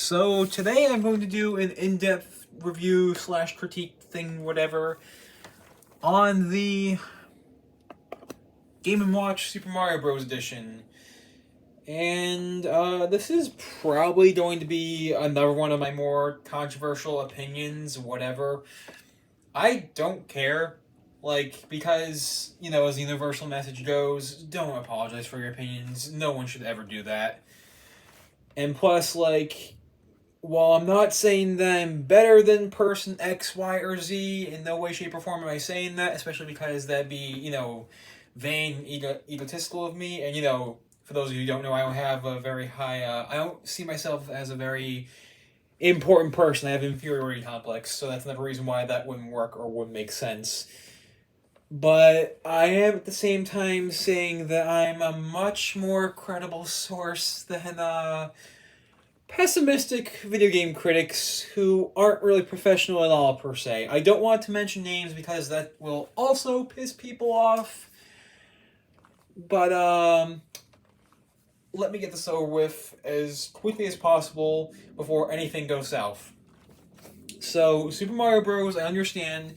So today I'm going to do an in-depth review slash critique thing, whatever, on the Game & Watch Super Mario Bros. Edition. And this is probably going to be another one of my more controversial opinions, whatever. I don't care, because, as the universal message goes, don't apologize for your opinions. No one should ever do that. And plus, while I'm not saying that I'm better than person X, Y, or Z, in no way, shape, or form am I saying that, especially because that'd be, vain, egotistical of me. And, for those of you who don't know, I don't have a very high, I don't see myself as a very important person. I have an inferiority complex, so that's another reason why that wouldn't work or wouldn't make sense. But I am at the same time saying that I'm a much more credible source than, pessimistic video game critics who aren't really professional at all, per se. I don't want to mention names because that will also piss people off. But, let me get this over with as quickly as possible before anything goes south. So, Super Mario Bros., I understand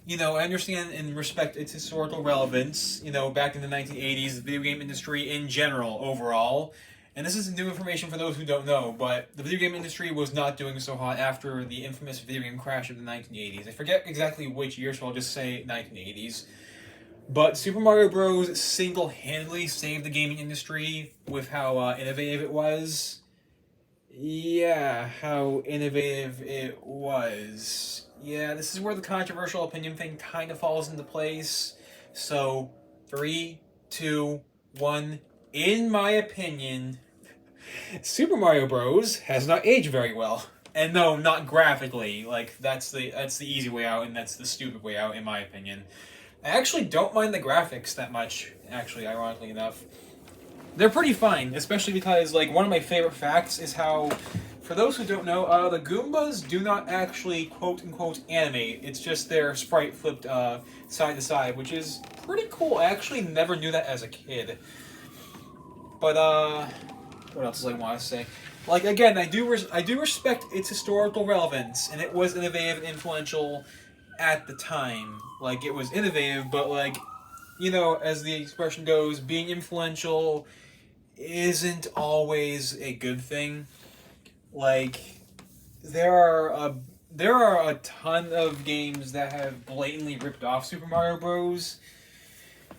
and respect its historical relevance, back in the 1980s, the video game industry in general, overall. And this is new information for those who don't know, but the video game industry was not doing so hot after the infamous video game crash of the 1980s. I forget exactly which year, so I'll just say 1980s. But Super Mario Bros. Single-handedly saved the gaming industry with how innovative it was. Yeah, how innovative it was. Yeah, this is where the controversial opinion thing kind of falls into place. So, 3, 2, 1. In my opinion, Super Mario Bros. Has not aged very well. And no, not graphically. That's the easy way out, and that's the stupid way out, in my opinion. I actually don't mind the graphics that much, actually, ironically enough. They're pretty fine, especially because, one of my favorite facts is how, for those who don't know, the Goombas do not actually quote-unquote animate. It's just their sprite flipped side to side, which is pretty cool. I actually never knew that as a kid. But, what else do I want to say? Again, I do respect its historical relevance, and it was innovative and influential at the time. It was innovative, but, as the expression goes, being influential isn't always a good thing. There are a ton of games that have blatantly ripped off Super Mario Bros.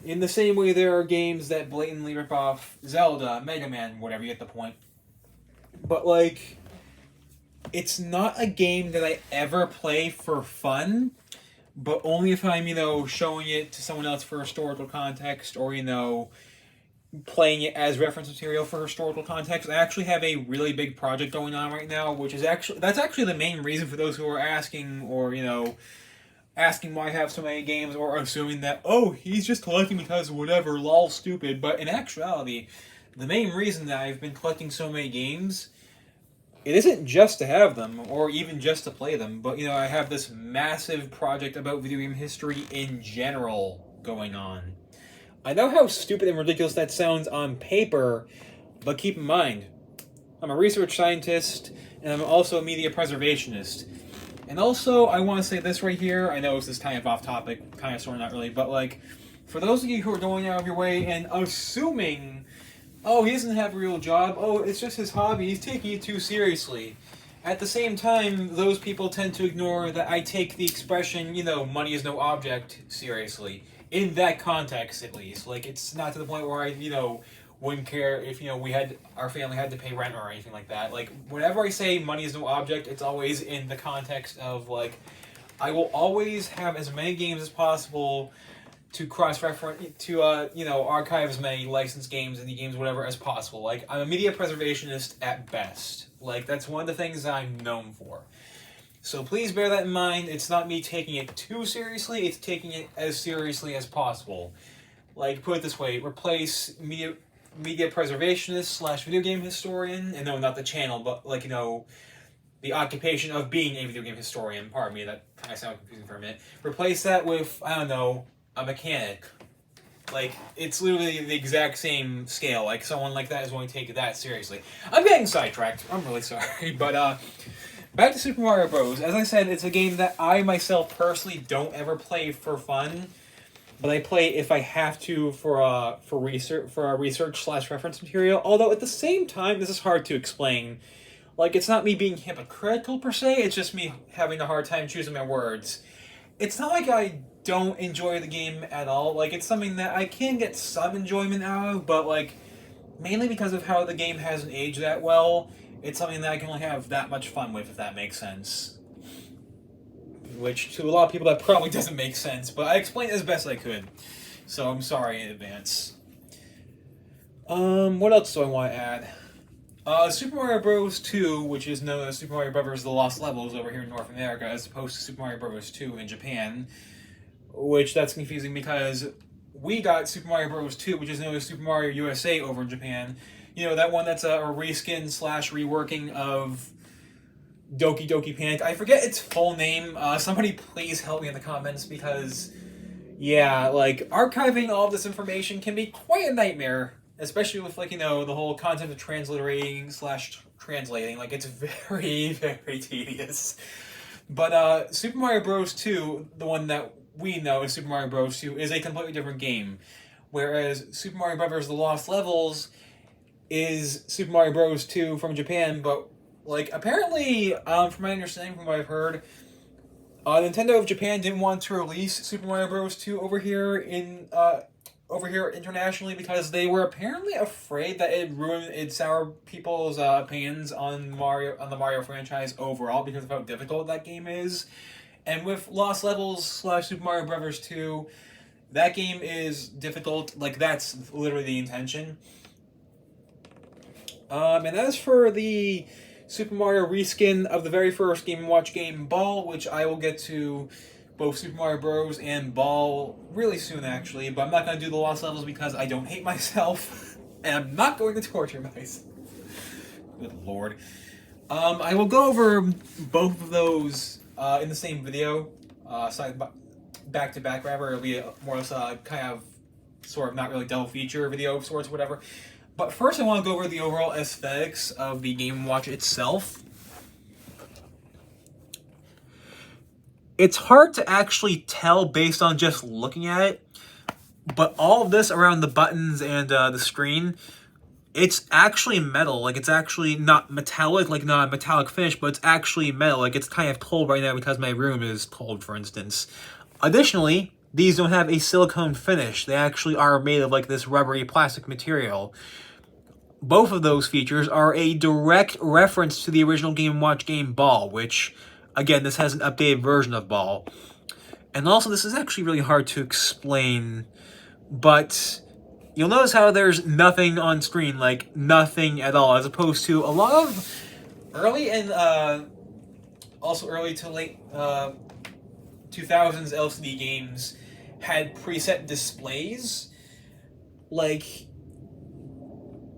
In the same way there are games that blatantly rip off Zelda, Mega Man, whatever, you get the point. But, it's not a game that I ever play for fun, but only if I'm, showing it to someone else for historical context, or, playing it as reference material for historical context. I actually have a really big project going on right now, that's actually the main reason for those who are asking, or, asking why I have so many games, or assuming that, oh, he's just collecting because whatever, lol, stupid. But in actuality, the main reason that I've been collecting so many games, it isn't just to have them, or even just to play them, but, I have this massive project about video game history in general going on. I know how stupid and ridiculous that sounds on paper, but keep in mind, I'm a research scientist, and I'm also a media preservationist. And also, I want to say this right here. I know this is kind of off topic, kind of sort of not really, but for those of you who are going out of your way and assuming, oh, he doesn't have a real job, oh, it's just his hobby, he's taking it too seriously. At the same time, those people tend to ignore that I take the expression, money is no object, seriously. In that context, at least. It's not to the point where I, wouldn't care if, our family had to pay rent or anything like that. Whenever I say money is no object, it's always in the context of, I will always have as many games as possible to cross-reference, to, archive as many licensed games, indie games, whatever, as possible. I'm a media preservationist at best. That's one of the things that I'm known for. So please bear that in mind. It's not me taking it too seriously, it's taking it as seriously as possible. Put it this way, replace media preservationist slash video game historian, and no, not the channel, but, the occupation of being a video game historian. Pardon me, that kind of sounded confusing for a minute. Replace that with, I don't know, a mechanic. Like, it's literally the exact same scale. Like, someone like that is going to take that seriously. I'm getting sidetracked. I'm really sorry. But, back to Super Mario Bros. As I said, it's a game that I myself personally don't ever play for fun. But I play if I have to for research/reference material. Although at the same time, this is hard to explain. Like, it's not me being hypocritical per se. It's just me having a hard time choosing my words. It's not like I don't enjoy the game at all. Like, it's something that I can get some enjoyment out of, but like mainly because of how the game hasn't aged that well. It's something that I can only have that much fun with, if that makes sense. Which, to a lot of people, that probably doesn't make sense, but I explained it as best I could. So, I'm sorry in advance. What else do I want to add? Super Mario Bros. 2, which is known as Super Mario Bros. The Lost Levels over here in North America, as opposed to Super Mario Bros. 2 in Japan. Which, that's confusing because we got Super Mario Bros. 2, which is known as Super Mario USA over in Japan. You know, that one that's a reskin/reworking of Doki Doki Panic. I forget its full name. Somebody please help me in the comments because, yeah, like, archiving all of this information can be quite a nightmare. Especially with, like, you know, the whole concept of transliterating/translating. Like, it's very, very tedious. But, Super Mario Bros. 2, the one that we know as Super Mario Bros. 2, is a completely different game. Whereas Super Mario Bros. The Lost Levels is Super Mario Bros. 2 from Japan, but like, apparently, from my understanding, from what I've heard, Nintendo of Japan didn't want to release Super Mario Bros. 2 over here internationally because they were apparently afraid that it'd sour people's opinions on the Mario franchise overall because of how difficult that game is. And with Lost Levels/Super Mario Bros. 2, that game is difficult. Like, that's literally the intention. And as for the Super Mario reskin of the very first Game & Watch game, Ball, which I will get to both Super Mario Bros. And Ball really soon, actually, but I'm not going to do the Lost Levels because I don't hate myself, and I'm not going to torture myself. Good lord. I will go over both of those in the same video, back to back, rather. It'll be more or less kind of, sort of, not really double feature video of sorts, whatever. But first I want to go over the overall aesthetics of the Game & Watch itself. It's hard to actually tell based on just looking at it, but all of this around the buttons and the screen, it's actually metal. Like, it's actually not metallic, like not a metallic finish, but it's actually metal. Like, it's kind of cold right now because my room is cold, for instance. Additionally, these don't have a silicone finish. They actually are made of, like, this rubbery plastic material. Both of those features are a direct reference to the original Game & Watch game Ball, which, again, this has an updated version of Ball. And also, this is actually really hard to explain, but you'll notice how there's nothing on screen, like, nothing at all, as opposed to a lot of early and, also early to late 2000s LCD games had preset displays. Like,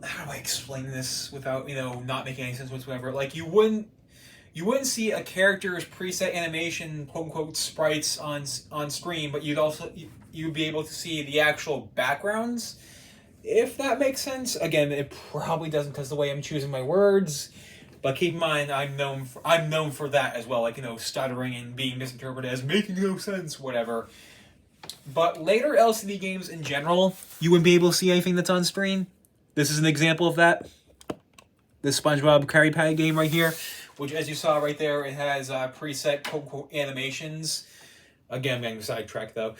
how do I explain this without, you know, not making any sense whatsoever? Like, you wouldn't see a character's preset animation, quote unquote, sprites on screen, but you'd be able to see the actual backgrounds, if that makes sense. Again, it probably doesn't because the way I'm choosing my words, but keep in mind I'm known for that as well, like, you know, stuttering and being misinterpreted as making no sense, whatever. But later LCD games in general, you wouldn't be able to see anything that's on screen. This is an example of that. This SpongeBob Krabby Patty game right here, which, as you saw right there, it has preset quote-unquote animations. Again, I'm getting sidetracked, though.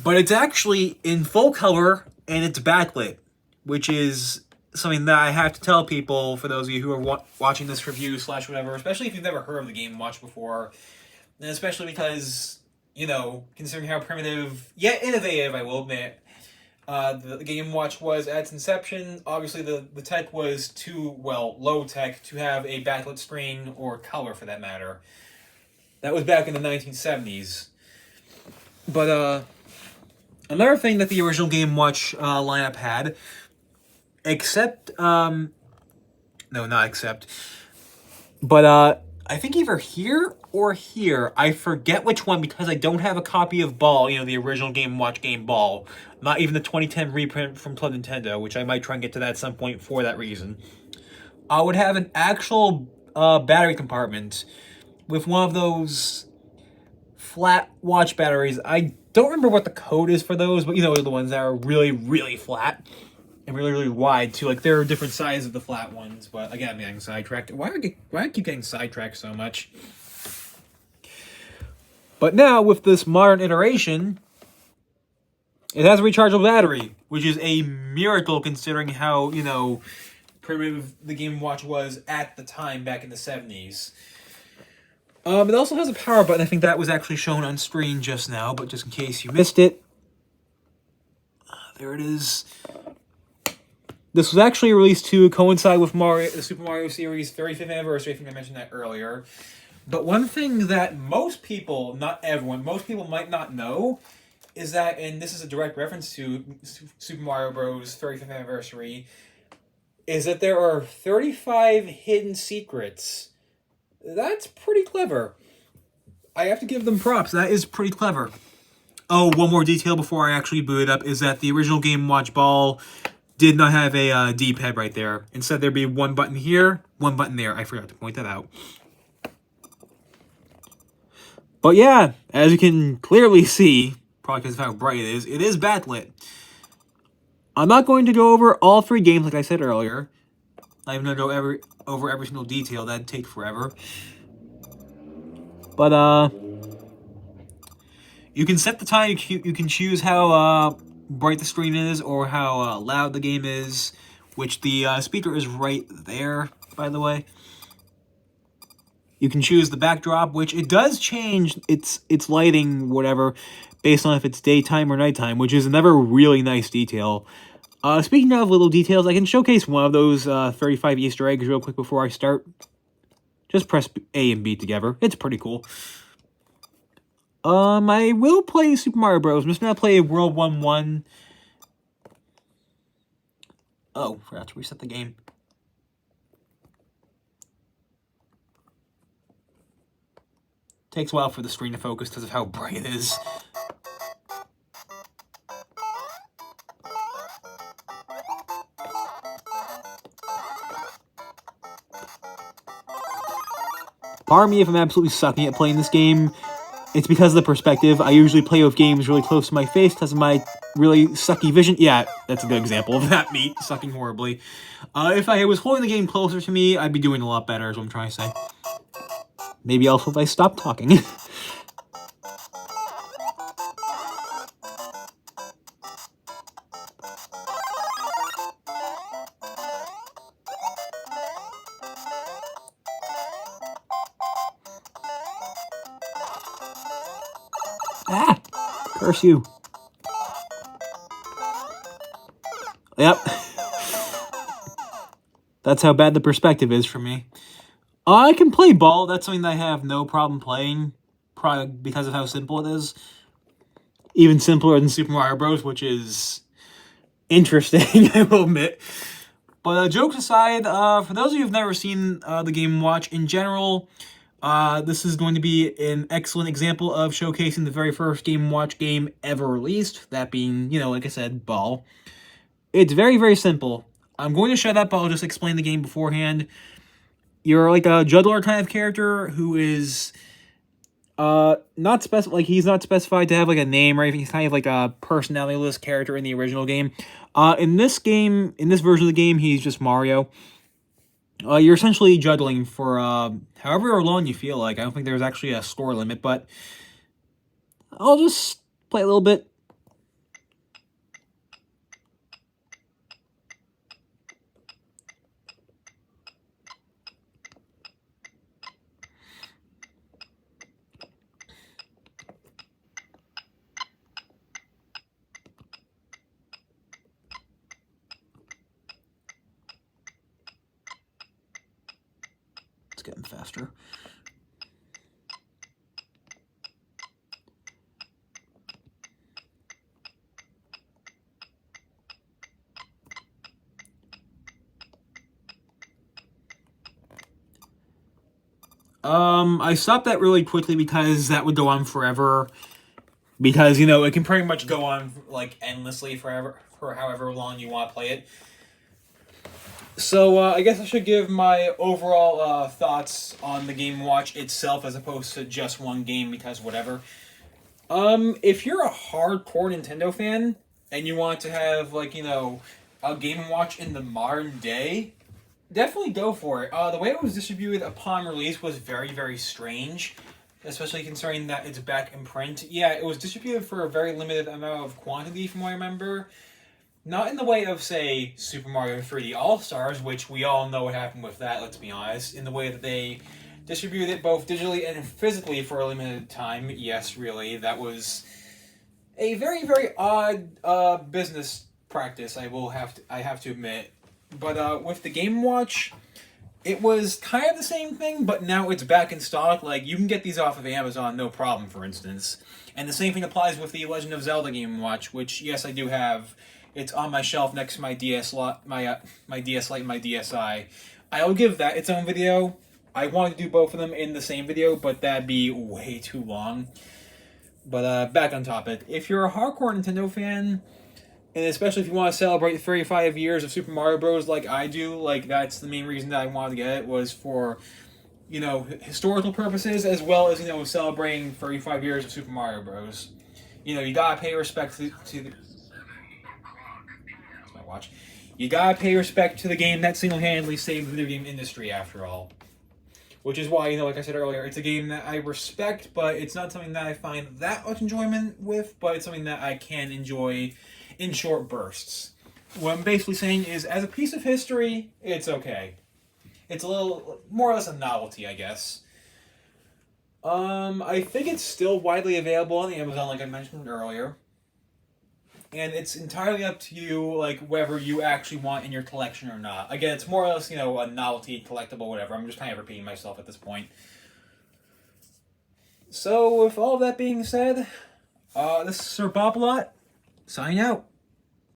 But it's actually in full color, and it's backlit, which is something that I have to tell people, for those of you who are watching this review / whatever, especially if you've never heard of the Game & Watch before, and especially because, you know, considering how primitive, yet innovative, I will admit, the Game & Watch was at its inception. Obviously, the tech was too, well, low tech to have a backlit screen, or color for that matter. That was back in the 1970s. But, another thing that the original Game & Watch lineup had, no, not except, but I think either here or here. I forget which one because I don't have a copy of Ball, you know, the original Game & Watch game Ball. Not even the 2010 reprint from Club Nintendo, which I might try and get to that at some point for that reason. I would have an actual battery compartment with one of those flat watch batteries. I don't remember what the code is for those, but you know, the ones that are really, really flat and really, really wide too. Like there are different sizes of the flat ones, but again, I'm getting sidetracked. Why do I keep getting sidetracked so much? But now with this modern iteration, it has a rechargeable battery, which is a miracle considering how, you know, primitive the Game & Watch was at the time back in the 70s. It also has a power button. I think that was actually shown on screen just now, but just in case you missed it, there it is. This was actually released to coincide with the Super Mario series 35th anniversary. I think I mentioned that earlier. But one thing that most people, not everyone, most people might not know is that, and this is a direct reference to Super Mario Bros. 35th anniversary, is that there are 35 hidden secrets. That's pretty clever. I have to give them props. That is pretty clever. Oh, one more detail before I actually boot it up is that the original Game & Watch Ball did not have a D-pad right there. Instead, there'd be one button here, one button there. I forgot to point that out. But yeah, as you can clearly see, probably because of how bright it is backlit. I'm not going to go over all 3 games like I said earlier. I'm going to go over every single detail. That'd take forever. But, you can set the time. You can choose how bright the screen is or how loud the game is, which the speaker is right there, by the way. You can choose the backdrop, which it does change its lighting, whatever, based on if it's daytime or nighttime, which is another really nice detail. Speaking of little details, I can showcase one of those 35 Easter eggs real quick before I start. Just press A and B together. It's pretty cool. I will play Super Mario Bros. I'm just gonna play World 1-1. Oh, forgot to reset the game. Takes a while for the screen to focus because of how bright it is. Pardon me if I'm absolutely sucking at playing this game. It's because of the perspective. I usually play with games really close to my face because of my really sucky vision. Yeah, that's a good example of that, me sucking horribly. If I was holding the game closer to me, I'd be doing a lot better, is what I'm trying to say. Maybe also if I stop talking. Ah! Curse you. Yep. That's how bad the perspective is for me. I can play ball. That's something that I have no problem playing, probably because of how simple it is. Even simpler than Super Mario Bros., which is interesting, I will admit. But jokes aside, for those of you who've never seen the Game & Watch in general, this is going to be an excellent example of showcasing the very first Game & Watch game ever released, that being, you know, like I said, Ball. It's very, very simple. I'm going to shut up, I'll just explain the game beforehand. You're like a juggler kind of character who is not he's not specified to have like a name or anything. He's kind of like a personality-less character in the original game. In this version of the game, he's just Mario. You're essentially juggling for however long you feel like. I don't think there's actually a score limit, but I'll just play a little bit. It's getting faster. I stopped that really quickly because that would go on forever. Because, you know, it can pretty much go on, like, endlessly forever, for however long you want to play it. So, I guess I should give my overall thoughts on the Game & Watch itself as opposed to just one game, because whatever. If you're a hardcore Nintendo fan, and you want to have, like, you know, a Game & Watch in the modern day, definitely go for it. The way it was distributed upon release was very, very strange, especially considering that it's back in print. Yeah, it was distributed for a very limited amount of quantity, from what I remember. Not in the way of, say, Super Mario 3D All-Stars, which we all know what happened with that, let's be honest. In the way that they distributed it both digitally and physically for a limited time. Yes, really, that was a very, very odd business practice, I have to admit. But with the Game & Watch, it was kind of the same thing, but now it's back in stock. Like, you can get these off of Amazon, no problem, for instance. And the same thing applies with the Legend of Zelda Game & Watch, which, yes, I do have. It's on my shelf next to my DS Lite, my DS Lite, and my DSi. I'll give that its own video. I wanted to do both of them in the same video, but that'd be way too long. But back on topic. If you're a hardcore Nintendo fan, and especially if you want to celebrate 35 years of Super Mario Bros. Like I do, like that's the main reason that I wanted to get it, was for, you know, historical purposes, as well as, you know, celebrating 35 years of Super Mario Bros. You know, you gotta pay respect to the... That's my watch. You gotta pay respect to the game that single-handedly saved the video game industry, after all. Which is why, you know, like I said earlier, it's a game that I respect, but it's not something that I find that much enjoyment with, but it's something that I can enjoy in short bursts. What I'm basically saying is, as a piece of history, it's okay. It's a little, more or less a novelty, I guess. I think it's still widely available on Amazon, like I mentioned earlier. And it's entirely up to you, like, whether you actually want in your collection or not. Again, it's more or less, you know, a novelty, collectible, whatever. I'm just kind of repeating myself at this point. So, with all of that being said, this is Sir Bop-A-Lot, signing out.